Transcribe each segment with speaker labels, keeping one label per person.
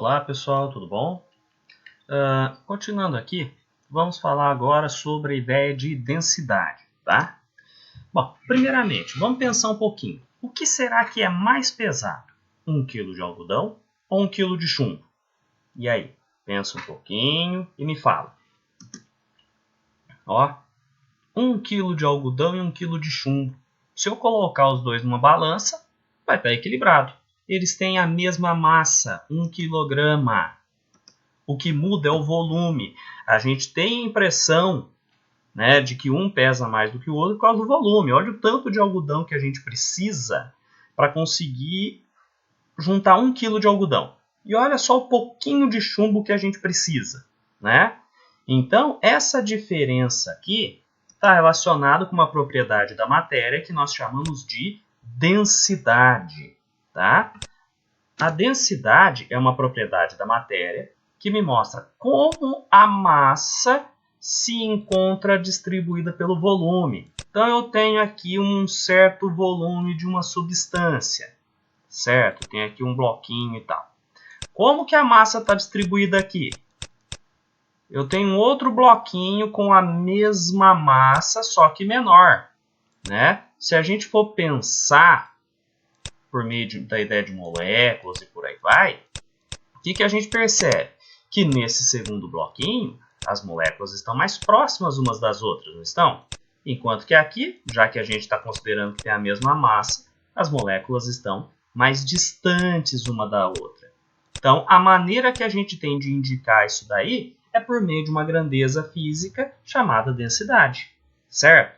Speaker 1: Olá pessoal, tudo bom? Continuando aqui, vamos falar agora sobre a ideia de densidade, tá? Bom, primeiramente, vamos pensar um pouquinho. O que será que é mais pesado? 1 kg de algodão ou 1 kg de chumbo? E aí, pensa um pouquinho e me fala. Ó, 1 kg de algodão e 1 kg de chumbo. Se eu colocar os dois numa balança, vai estar equilibrado. Eles têm a mesma massa, 1 kg. O que muda é o volume. A gente tem a impressão, né, de que um pesa mais do que o outro por causa do volume. Olha o tanto de algodão que a gente precisa para conseguir juntar 1 kg de algodão. E olha só o pouquinho de chumbo que a gente precisa, né? Então, essa diferença aqui está relacionada com uma propriedade da matéria que nós chamamos de densidade, tá? A densidade é uma propriedade da matéria que me mostra como a massa se encontra distribuída pelo volume. Então, eu tenho aqui um certo volume de uma substância, certo? Tem aqui um bloquinho e tal. Como que a massa está distribuída aqui? Eu tenho outro bloquinho com a mesma massa, só que menor, né? Se a gente for pensar por meio da ideia de moléculas e por aí vai, o que a gente percebe? Que nesse segundo bloquinho, as moléculas estão mais próximas umas das outras, não estão? Enquanto que aqui, já que a gente está considerando que tem a mesma massa, as moléculas estão mais distantes uma da outra. Então, a maneira que a gente tem de indicar isso daí é por meio de uma grandeza física chamada densidade, certo?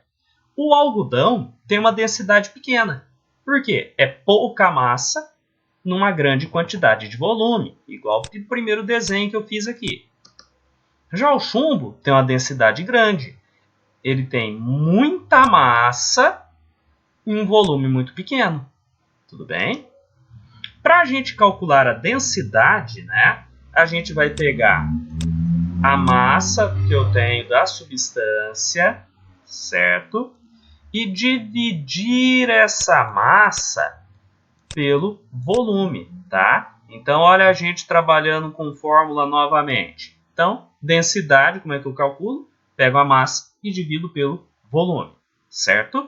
Speaker 1: O algodão tem uma densidade pequena. Por quê? É pouca massa numa grande quantidade de volume, igual o primeiro desenho que eu fiz aqui. Já o chumbo tem uma densidade grande. Ele tem muita massa em um volume muito pequeno. Tudo bem? Para a gente calcular a densidade, né, a gente vai pegar a massa que eu tenho da substância, certo? E dividir essa massa pelo volume, tá? Então, olha a gente trabalhando com fórmula novamente. Então, densidade, como é que eu calculo? Pego a massa e divido pelo volume, certo?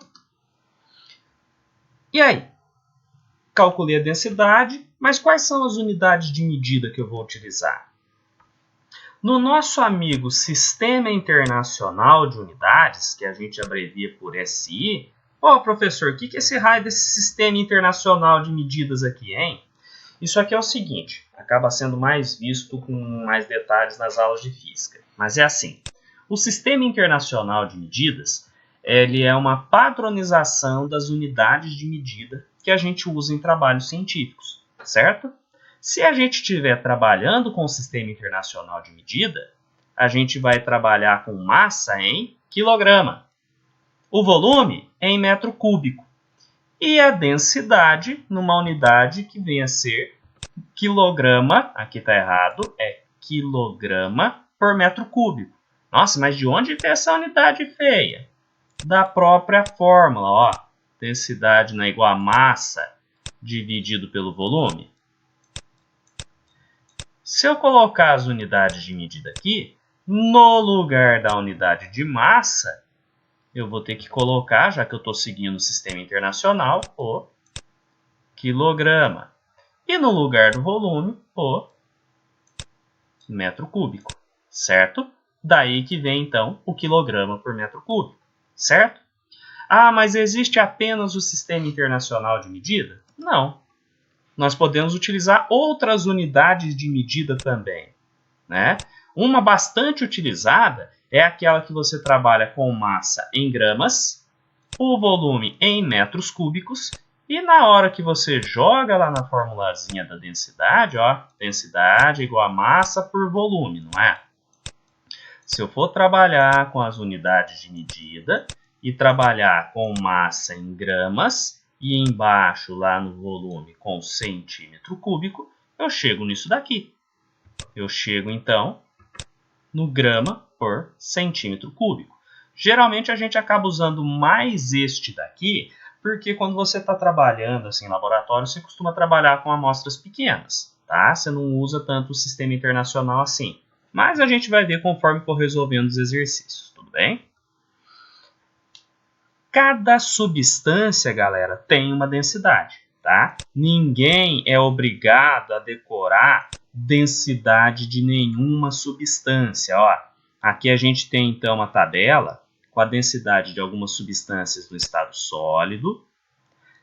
Speaker 1: E aí? Calculei a densidade, mas quais são as unidades de medida que eu vou utilizar? No nosso amigo Sistema Internacional de Unidades, que a gente abrevia por SI, professor, o que é esse raio desse Sistema Internacional de Medidas aqui, hein? Isso aqui é o seguinte, acaba sendo mais visto com mais detalhes nas aulas de física, mas é assim. O Sistema Internacional de Medidas, ele é uma padronização das unidades de medida que a gente usa em trabalhos científicos, certo? Se a gente estiver trabalhando com o Sistema Internacional de Medida, a gente vai trabalhar com massa em quilograma, o volume em metro cúbico e a densidade numa unidade que venha a ser quilograma, aqui está errado, é quilograma por metro cúbico. Nossa, mas de onde vem essa unidade feia? Da própria fórmula, ó. Densidade não é igual a massa dividido pelo volume. Se eu colocar as unidades de medida aqui, no lugar da unidade de massa, eu vou ter que colocar, já que eu estou seguindo o sistema internacional, o quilograma. E no lugar do volume, o metro cúbico, certo? Daí que vem, então, o quilograma por metro cúbico, certo? Ah, mas existe apenas o sistema internacional de medida? Não. Nós podemos utilizar outras unidades de medida também, né? Uma bastante utilizada é aquela que você trabalha com massa em gramas, o volume em metros cúbicos, e na hora que você joga lá na formulazinha da densidade, ó, densidade igual a massa por volume, não é? Se eu for trabalhar com as unidades de medida e trabalhar com massa em gramas, e embaixo, lá no volume, com centímetro cúbico, eu chego nisso daqui. Eu chego, então, no grama por centímetro cúbico. Geralmente, a gente acaba usando mais este daqui, porque quando você está trabalhando assim, em laboratório, você costuma trabalhar com amostras pequenas. tá? Você não usa tanto o sistema internacional assim. Mas a gente vai ver conforme for resolvendo os exercícios, tudo bem? Cada substância, galera, tem uma densidade, tá? Ninguém é obrigado a decorar densidade de nenhuma substância. Ó, aqui a gente tem, então, uma tabela com a densidade de algumas substâncias no estado sólido,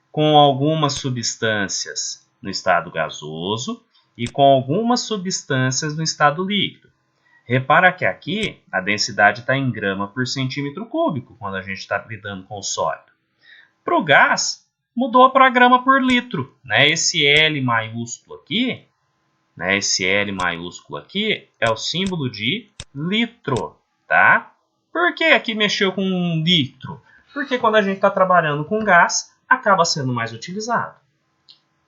Speaker 1: com algumas substâncias no estado gasoso e com algumas substâncias no estado líquido. Repara que aqui a densidade está em grama por centímetro cúbico, quando a gente está lidando com o sólido. Para o gás, mudou para grama por litro. Né? Esse L maiúsculo aqui, é o símbolo de litro. Tá? Por que aqui mexeu com litro? Porque quando a gente está trabalhando com gás, acaba sendo mais utilizado.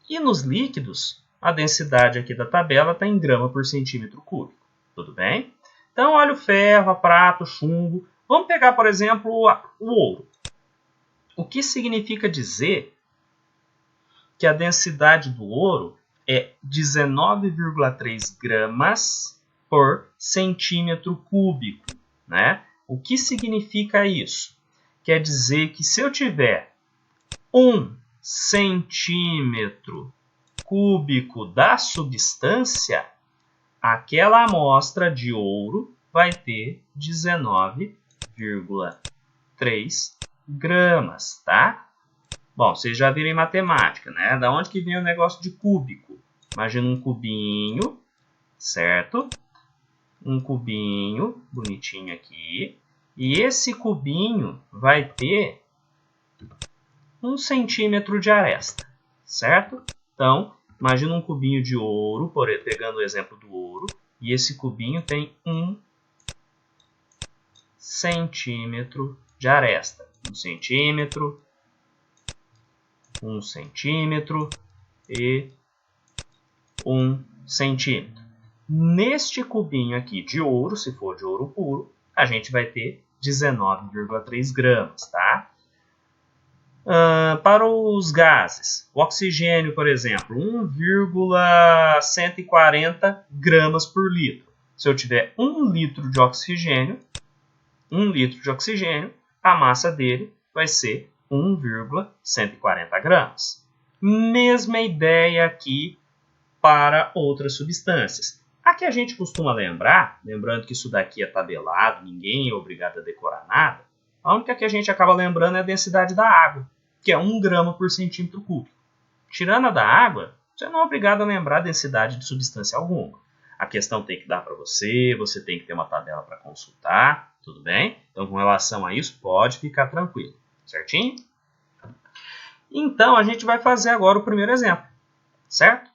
Speaker 1: E nos líquidos, a densidade aqui da tabela está em grama por centímetro cúbico. Tudo bem? Então, olha o ferro, a prata, o chumbo. Vamos pegar, por exemplo, o ouro. O que significa dizer que a densidade do ouro é 19,3 gramas por centímetro cúbico, né? O que significa isso? Quer dizer que se eu tiver 1 centímetro cúbico da substância, aquela amostra de ouro vai ter 19,3 gramas, tá? Bom, vocês já viram em matemática, né? Da onde que vem o negócio de cúbico? Imagina um cubinho, certo? Um cubinho bonitinho aqui. E esse cubinho vai ter 1 centímetro de aresta, certo? Então, imagina um cubinho de ouro, pegando o exemplo do ouro, e esse cubinho tem 1 centímetro de aresta. 1 centímetro, 1 centímetro e 1 centímetro. Neste cubinho aqui de ouro, se for de ouro puro, a gente vai ter 19,3 gramas, tá? Para os gases, o oxigênio, por exemplo, 1,140 gramas por litro. Se eu tiver 1 litro de oxigênio, a massa dele vai ser 1,140 gramas. Mesma ideia aqui para outras substâncias. Aqui a gente costuma lembrar, lembrando que isso daqui é tabelado, ninguém é obrigado a decorar nada, a única que a gente acaba lembrando é a densidade da água, que é 1 grama por centímetro cúbico. Tirando a da água, você não é obrigado a lembrar a densidade de substância alguma. A questão tem que dar para você tem que ter uma tabela para consultar, tudo bem? Então, com relação a isso, pode ficar tranquilo, certinho? Então, a gente vai fazer agora o primeiro exemplo, certo?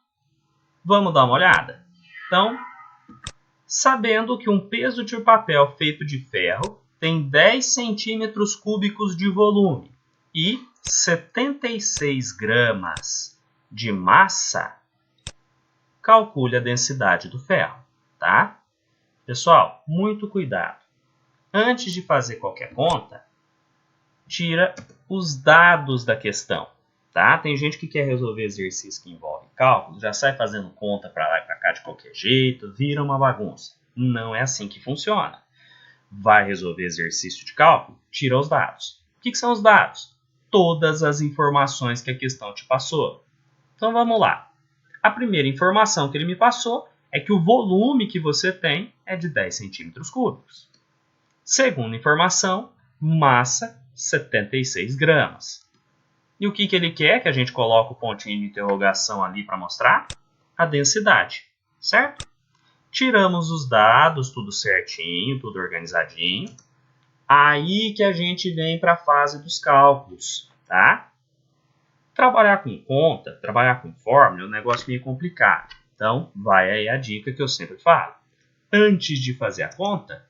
Speaker 1: Vamos dar uma olhada? Então, sabendo que um peso de papel feito de ferro tem 10 centímetros cúbicos de volume e 76 gramas de massa, calcule a densidade do ferro, tá? Pessoal, muito cuidado. Antes de fazer qualquer conta, tira os dados da questão, tá? Tem gente que quer resolver exercício que envolve cálculo, já sai fazendo conta para lá e para cá de qualquer jeito, vira uma bagunça. Não é assim que funciona. Vai resolver exercício de cálculo, tira os dados. O que são os dados? Todas as informações que a questão te passou. Então vamos lá. A primeira informação que ele me passou é que o volume que você tem é de 10 centímetros cúbicos. Segunda informação, massa 76 gramas. E o que ele quer? Que a gente coloque o pontinho de interrogação ali para mostrar? A densidade, certo? Tiramos os dados, tudo certinho, tudo organizadinho. Aí que a gente vem para a fase dos cálculos, tá? Trabalhar com conta, trabalhar com fórmula é um negócio meio complicado. Então, vai aí a dica que eu sempre falo. Antes de fazer a conta,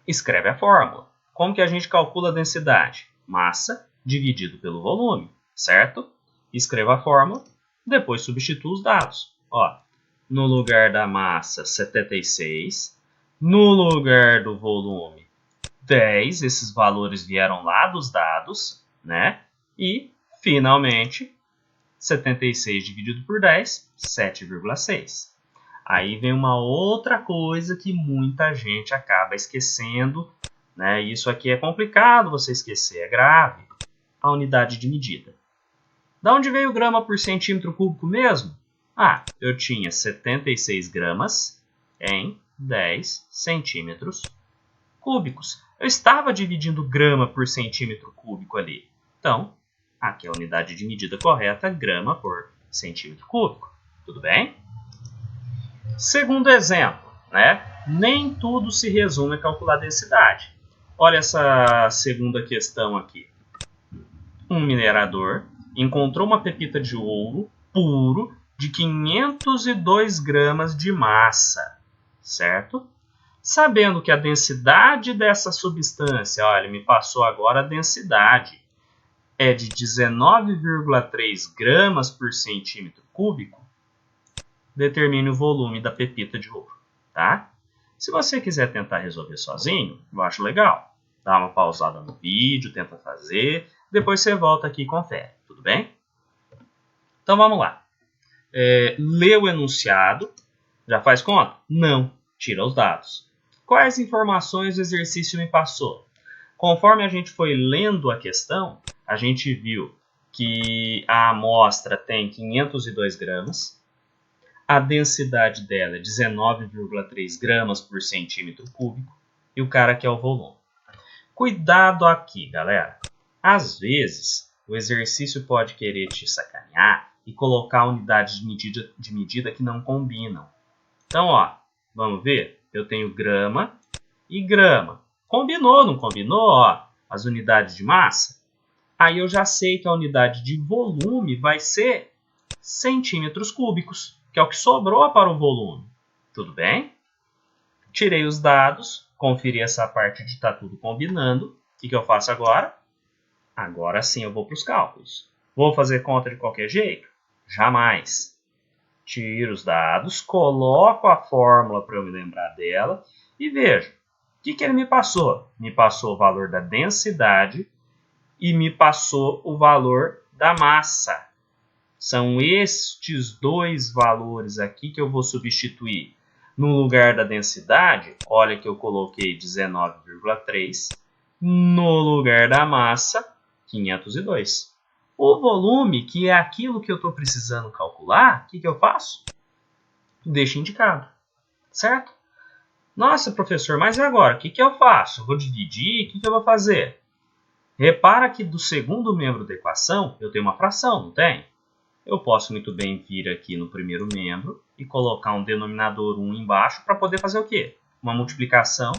Speaker 1: escreve a fórmula. Como que a gente calcula a densidade? Massa dividido pelo volume, certo? Escreva a fórmula, depois substitua os dados. Ó, no lugar da massa, 76. No lugar do volume, 10. Esses valores vieram lá dos dados, né? E, finalmente, 76 dividido por 10, 7,6. Aí vem uma outra coisa que muita gente acaba esquecendo, né? Isso aqui é complicado você esquecer, é grave. A unidade de medida. Da onde veio grama por centímetro cúbico mesmo? Ah, eu tinha 76 gramas em 10 centímetros cúbicos. Eu estava dividindo grama por centímetro cúbico ali. Então, aqui é a unidade de medida correta, grama por centímetro cúbico. Tudo bem? Segundo exemplo, né? Nem tudo se resume a calcular densidade. Olha essa segunda questão aqui. Um minerador encontrou uma pepita de ouro puro de 502 gramas de massa, certo? Sabendo que a densidade dessa substância, olha, ele me passou agora a densidade, é de 19,3 gramas por centímetro cúbico, determine o volume da pepita de ouro, tá? Se você quiser tentar resolver sozinho, eu acho legal. Dá uma pausada no vídeo, tenta fazer, depois você volta aqui e confere, tudo bem? Então vamos lá. Lê o enunciado. Já faz conta? Não. Tira os dados. Quais informações o exercício me passou? Conforme a gente foi lendo a questão, a gente viu que a amostra tem 502 gramas, a densidade dela é 19,3 gramas por centímetro cúbico e o cara quer o volume. Cuidado aqui, galera. Às vezes, o exercício pode querer te sacanear e colocar unidades de medida que não combinam. Então, ó, vamos ver? Eu tenho grama e grama. Combinou, não combinou? Ó, as unidades de massa. Aí eu já sei que a unidade de volume vai ser centímetros cúbicos, que é o que sobrou para o volume. Tudo bem? Tirei os dados, conferi essa parte de estar tudo combinando. O que eu faço agora? Agora sim eu vou para os cálculos. Vou fazer conta de qualquer jeito? Jamais. Tiro os dados, coloco a fórmula para eu me lembrar dela e vejo. O que ele me passou? Me passou o valor da densidade e me passou o valor da massa. São estes dois valores aqui que eu vou substituir. No lugar da densidade, olha que eu coloquei 19,3. No lugar da massa, 502. O volume, que é aquilo que eu estou precisando calcular, o que eu faço? Deixo indicado, certo? Nossa, professor, mas e agora? O que eu faço? Eu vou dividir? O que eu vou fazer? Repara que do segundo membro da equação, eu tenho uma fração, não tem? Eu posso muito bem vir aqui no primeiro membro e colocar um denominador 1 embaixo para poder fazer o quê? Uma multiplicação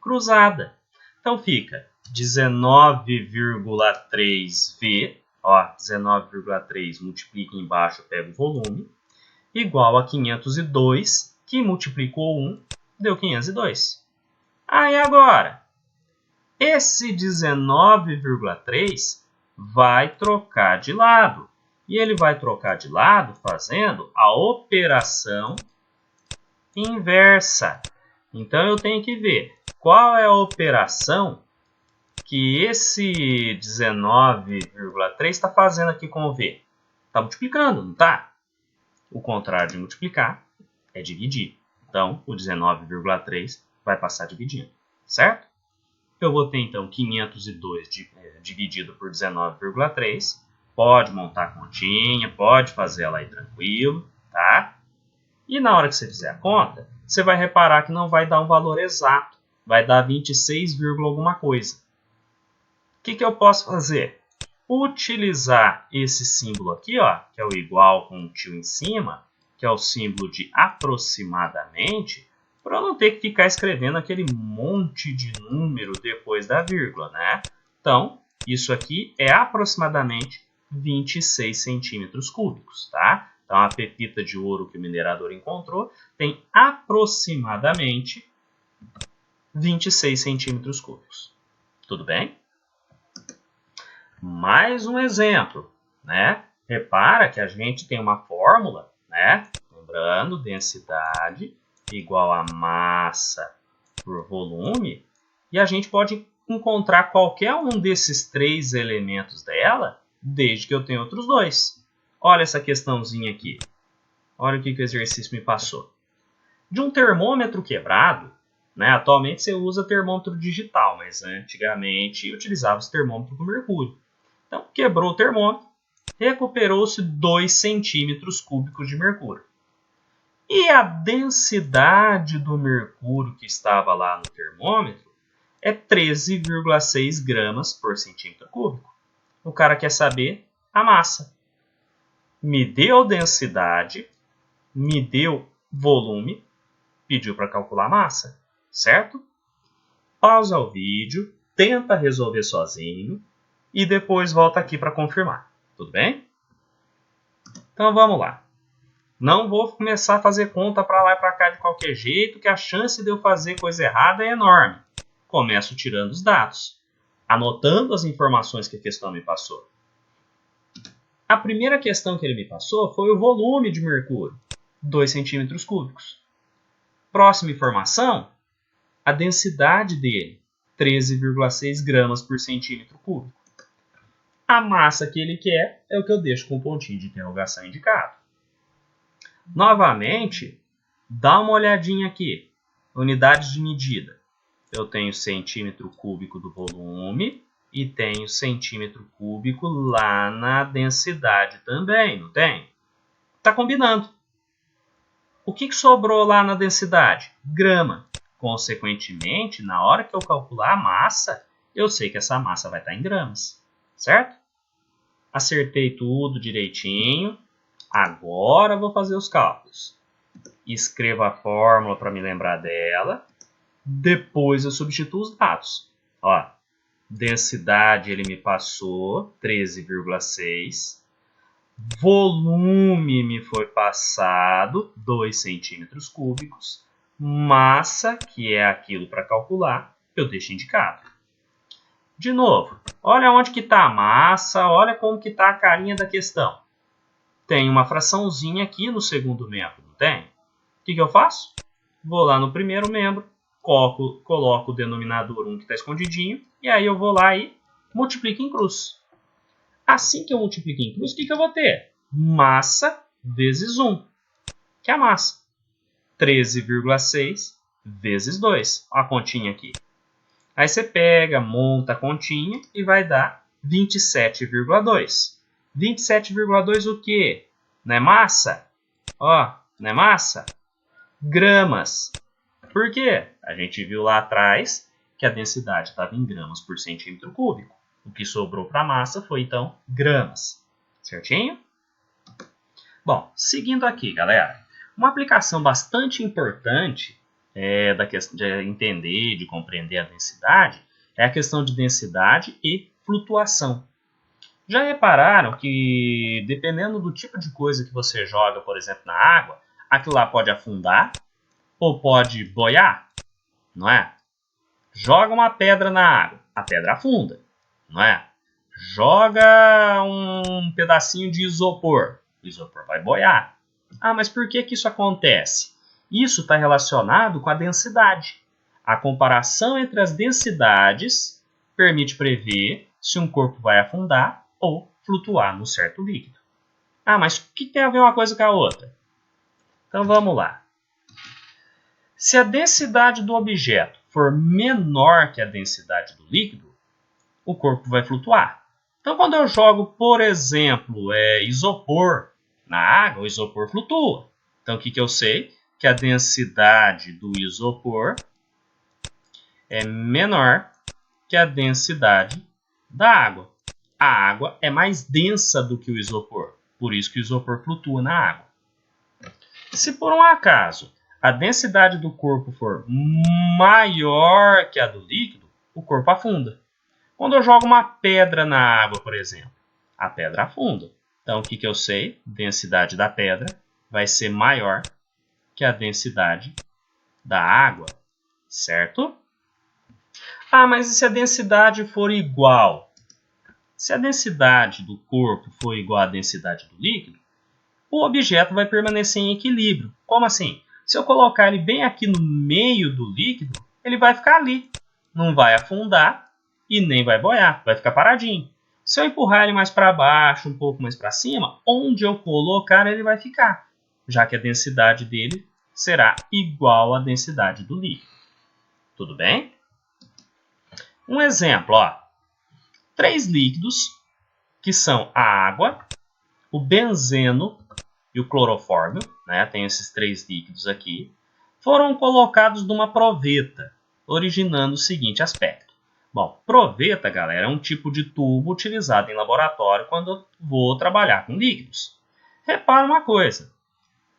Speaker 1: cruzada. Então fica 19,3V, ó, 19,3 multiplica embaixo, pega o volume, igual a 502, que multiplicou 1, deu 502. Aí agora, esse 19,3 vai trocar de lado. E ele vai trocar de lado fazendo a operação inversa. Então, eu tenho que ver qual é a operação que esse 19,3 está fazendo aqui com o V. Está multiplicando, não está? O contrário de multiplicar é dividir. Então, o 19,3 vai passar dividindo, certo? Eu vou ter, então, 502 dividido por 19,3. Pode montar a continha, pode fazer ela aí tranquilo, tá? E na hora que você fizer a conta, você vai reparar que não vai dar um valor exato. Vai dar 26, alguma coisa. O que eu posso fazer? Utilizar esse símbolo aqui, ó, que é o igual com o tio em cima, que é o símbolo de aproximadamente, para eu não ter que ficar escrevendo aquele monte de número depois da vírgula, né? Então, isso aqui é aproximadamente 26 centímetros cúbicos, tá? Então, a pepita de ouro que o minerador encontrou tem aproximadamente 26 centímetros cúbicos. Tudo bem? Mais um exemplo, né? Repara que a gente tem uma fórmula, né? Lembrando, densidade igual a massa por volume. E a gente pode encontrar qualquer um desses três elementos dela, desde que eu tenha outros dois. Olha essa questãozinha aqui. Olha o que o exercício me passou. De um termômetro quebrado, né? Atualmente você usa termômetro digital, mas antigamente utilizava esse termômetro com mercúrio. Então, quebrou o termômetro, recuperou-se 2 centímetros cúbicos de mercúrio. E a densidade do mercúrio que estava lá no termômetro é 13,6 gramas por centímetro cúbico. O cara quer saber a massa. Me deu densidade, me deu volume, pediu para calcular a massa, certo? Pausa o vídeo, tenta resolver sozinho e depois volta aqui para confirmar. Tudo bem? Então vamos lá. Não vou começar a fazer conta para lá e para cá de qualquer jeito, que a chance de eu fazer coisa errada é enorme. Começo tirando os dados, anotando as informações que a questão me passou. A primeira questão que ele me passou foi o volume de mercúrio, 2 centímetros cúbicos. Próxima informação, a densidade dele, 13,6 gramas por centímetro cúbico. A massa que ele quer é o que eu deixo com o pontinho de interrogação indicado. Novamente, dá uma olhadinha aqui. Unidades de medida. Eu tenho centímetro cúbico do volume e tenho centímetro cúbico lá na densidade também, não tem? Está combinando. O que sobrou lá na densidade? Grama. Consequentemente, na hora que eu calcular a massa, eu sei que essa massa vai estar em gramas, certo? Acertei tudo direitinho. Agora vou fazer os cálculos. Escrevo a fórmula para me lembrar dela. Depois eu substituo os dados. Ó, densidade ele me passou 13,6. Volume me foi passado 2 centímetros cúbicos. Massa, que é aquilo para calcular, eu deixo indicado. De novo, olha onde que está a massa, olha como que está a carinha da questão. Tem uma fraçãozinha aqui no segundo membro, não tem? O que eu faço? Vou lá no primeiro membro, coloco o denominador 1 que está escondidinho, e aí eu vou lá e multiplico em cruz. Assim que eu multiplico em cruz, o que eu vou ter? Massa vezes 1, que é a massa. 13,6 vezes 2. Olha a continha aqui. Aí você pega, monta a continha e vai dar 27,2. 27,2 o quê? Não é massa? Ó, não é massa? Gramas. Por quê? A gente viu lá atrás que a densidade estava em gramas por centímetro cúbico. O que sobrou para a massa foi, então, gramas. Certinho? Bom, seguindo aqui, galera. Uma aplicação bastante importante da questão de entender, de compreender a densidade, é a questão de densidade e flutuação. Já repararam que, dependendo do tipo de coisa que você joga, por exemplo, na água, aquilo lá pode afundar ou pode boiar, não é? Joga uma pedra na água, a pedra afunda, não é? Joga um pedacinho de isopor, o isopor vai boiar. Ah, mas por que isso acontece? Isso está relacionado com a densidade. A comparação entre as densidades permite prever se um corpo vai afundar ou flutuar num certo líquido. Ah, mas o que tem a ver uma coisa com a outra? Então vamos lá. Se a densidade do objeto for menor que a densidade do líquido, o corpo vai flutuar. Então quando eu jogo, por exemplo, isopor na água, o isopor flutua. Então o que eu sei? Que a densidade do isopor é menor que a densidade da água. A água é mais densa do que o isopor, por isso que o isopor flutua na água. Se por um acaso a densidade do corpo for maior que a do líquido, o corpo afunda. Quando eu jogo uma pedra na água, por exemplo, a pedra afunda. Então o que eu sei? Densidade da pedra vai ser maior que a densidade da água, certo? Ah, mas e se a densidade for igual? Se a densidade do corpo for igual à densidade do líquido, o objeto vai permanecer em equilíbrio. Como assim? Se eu colocar ele bem aqui no meio do líquido, ele vai ficar ali. Não vai afundar e nem vai boiar, vai ficar paradinho. Se eu empurrar ele mais para baixo, um pouco mais para cima, onde eu colocar ele vai ficar, já que a densidade dele será igual à densidade do líquido. Tudo bem? Um exemplo, ó. 3 líquidos, que são a água, o benzeno e o clorofórmio, né? Tem esses 3 líquidos aqui, foram colocados numa proveta, originando o seguinte aspecto. Bom, proveta, galera, é um tipo de tubo utilizado em laboratório quando eu vou trabalhar com líquidos. Repara uma coisa,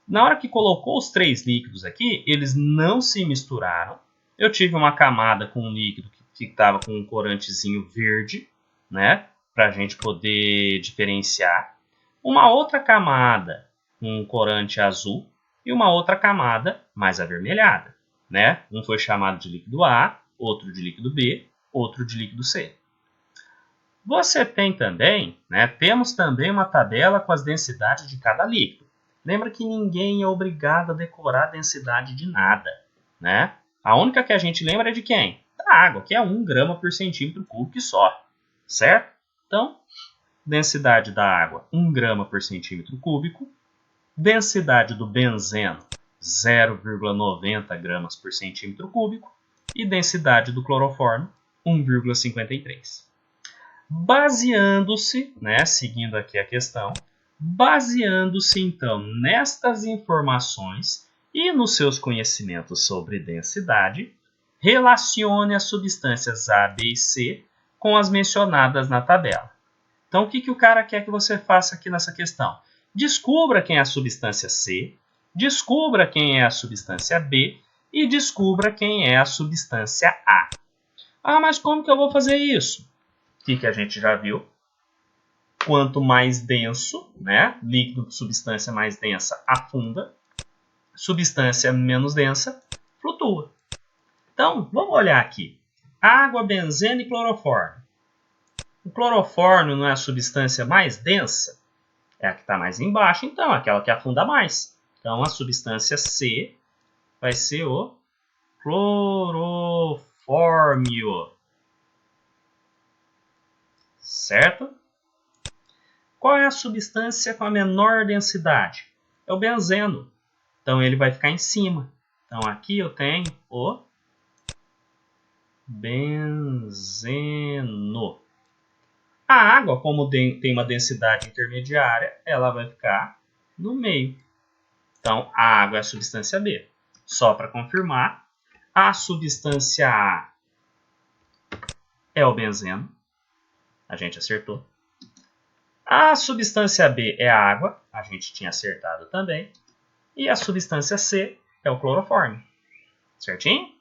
Speaker 1: na hora que colocou os 3 líquidos aqui, eles não se misturaram. Eu tive uma camada com um líquido que estava com um corantezinho verde, né, para a gente poder diferenciar. Uma outra camada com um corante azul e uma outra camada mais avermelhada, né? Um foi chamado de líquido A, outro de líquido B, outro de líquido C. Você tem também, né, temos também uma tabela com as densidades de cada líquido. Lembra que ninguém é obrigado a decorar a densidade de nada, né? A única que a gente lembra é de quem? Da água, que é 1 grama por centímetro cúbico só, certo? Então, densidade da água, 1 grama por centímetro cúbico. Densidade do benzeno, 0,90 gramas por centímetro cúbico. E densidade do clorofórmio, 1,53. Baseando-se, né, seguindo aqui a questão, baseando-se então nestas informações e nos seus conhecimentos sobre densidade, relacione as substâncias A, B e C com as mencionadas na tabela. Então, o que o cara quer que você faça aqui nessa questão? Descubra quem é a substância C, descubra quem é a substância B e descubra quem é a substância A. Ah, mas como que eu vou fazer isso? O que a gente já viu? Quanto mais denso, né, líquido, substância mais densa afunda, substância menos densa flutua. Então, vamos olhar aqui. Água, benzeno e clorofórmio. O clorofórmio não é a substância mais densa? É a que está mais embaixo, então, aquela que afunda mais. Então, a substância C vai ser o clorofórmio. Certo? Qual é a substância com a menor densidade? É o benzeno. Então, ele vai ficar em cima. Então, aqui eu tenho o benzeno. A água, como tem uma densidade intermediária, ela vai ficar no meio. Então, a água é a substância B. Só para confirmar, a substância A é o benzeno. A gente acertou. A substância B é a água. A gente tinha acertado também. E a substância C é o clorofórmio. Certinho?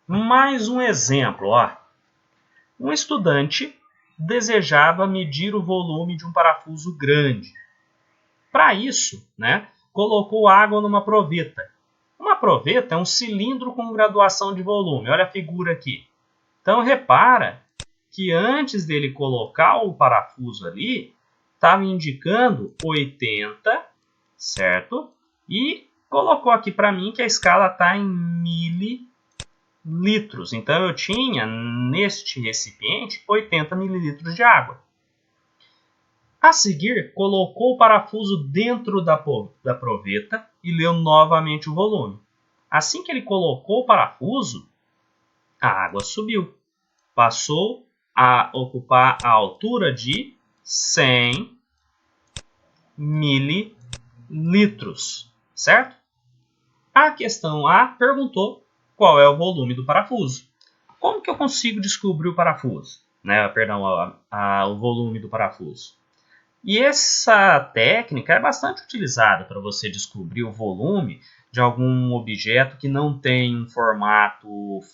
Speaker 1: Mais um exemplo. Ó. Um estudante desejava medir o volume de um parafuso grande. Para isso, né, colocou água numa proveta. Uma proveta é um cilindro com graduação de volume. Olha a figura aqui. Então, repara que antes dele colocar o parafuso ali, estava indicando 80, certo? E colocou aqui para mim que a escala está em mililitros. Então, eu tinha neste recipiente 80 mililitros de água. A seguir, colocou o parafuso dentro da proveta e leu novamente o volume. Assim que ele colocou o parafuso, a água subiu. Passou a ocupar a altura de 100 mililitros, certo? A questão A perguntou qual é o volume do parafuso. Como que eu consigo descobrir o parafuso? O volume do parafuso. E essa técnica é bastante utilizada para você descobrir o volume de algum objeto que não tem um formato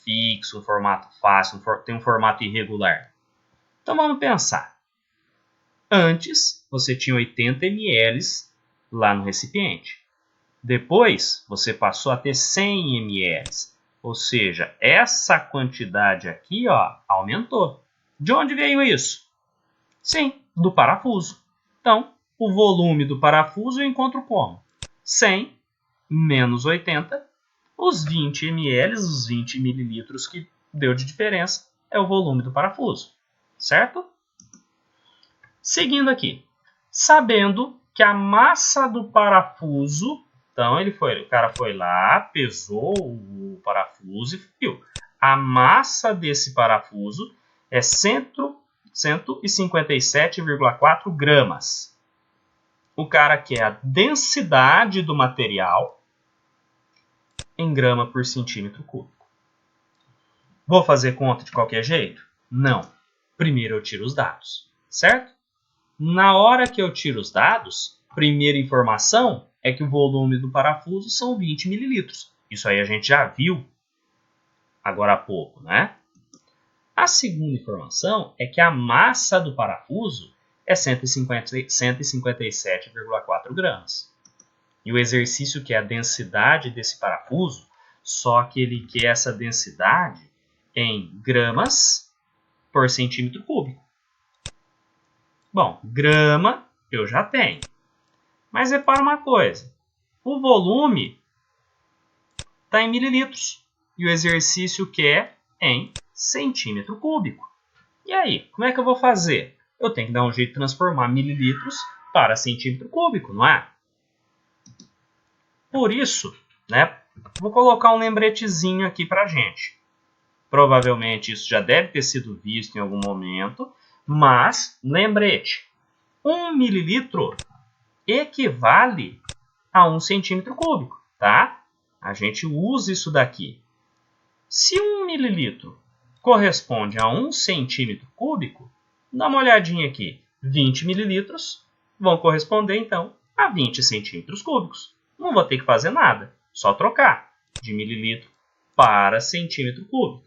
Speaker 1: fixo, um formato fácil, tem um formato irregular. Então vamos pensar. Antes, você tinha 80 ml lá no recipiente. Depois, você passou a ter 100 ml. Ou seja, essa quantidade aqui, ó, aumentou. De onde veio isso? Sim, do parafuso. Então, o volume do parafuso eu encontro como? 100 menos 80, os 20 ml, os 20 mililitros que deu de diferença, é o volume do parafuso, certo? Seguindo aqui, sabendo que a massa do parafuso, então o cara foi lá, pesou o parafuso e viu. A massa desse parafuso é 157,4 gramas. O cara quer a densidade do material em grama por centímetro cúbico. Vou fazer conta de qualquer jeito? Não. Primeiro eu tiro os dados, certo? Na hora que eu tiro os dados, primeira informação é que o volume do parafuso são 20 mililitros. Isso aí a gente já viu agora há pouco, né? A segunda informação é que a massa do parafuso é 157,4 gramas. E o exercício que é a densidade desse parafuso, só que ele quer essa densidade em gramas por centímetro cúbico. Bom, grama eu já tenho. Mas repara uma coisa. O volume está em mililitros. E o exercício quer em centímetro cúbico. E aí, como é que eu vou fazer? Eu tenho que dar um jeito de transformar mililitros para centímetro cúbico, não é? Por isso, né, vou colocar um lembretezinho aqui para a gente. Provavelmente isso já deve ter sido visto em algum momento, mas lembrete, 1 mililitro equivale a 1 centímetro cúbico, tá? A gente usa isso daqui. Se 1 mililitro corresponde a 1 centímetro cúbico, dá uma olhadinha aqui. 20 mililitros vão corresponder, então, a 20 centímetros cúbicos. Não vou ter que fazer nada, só trocar de mililitro para centímetro cúbico.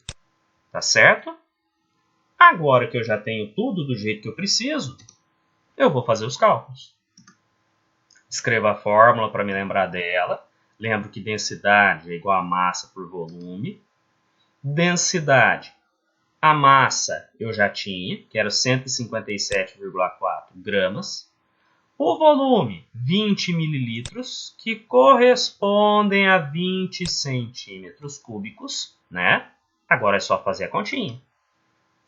Speaker 1: Tá certo? Agora que eu já tenho tudo do jeito que eu preciso, eu vou fazer os cálculos. Escreva a fórmula para me lembrar dela. Lembro que densidade é igual a massa por volume. Densidade. A massa eu já tinha, que era 157,4 gramas. O volume, 20 mililitros, que correspondem a 20 centímetros cúbicos, né? Agora é só fazer a continha.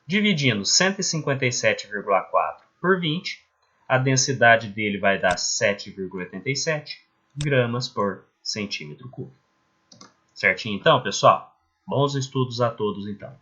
Speaker 1: Dividindo 157,4 por 20, a densidade dele vai dar 7,87 gramas por centímetro cúbico. Certinho então, pessoal? Bons estudos a todos então.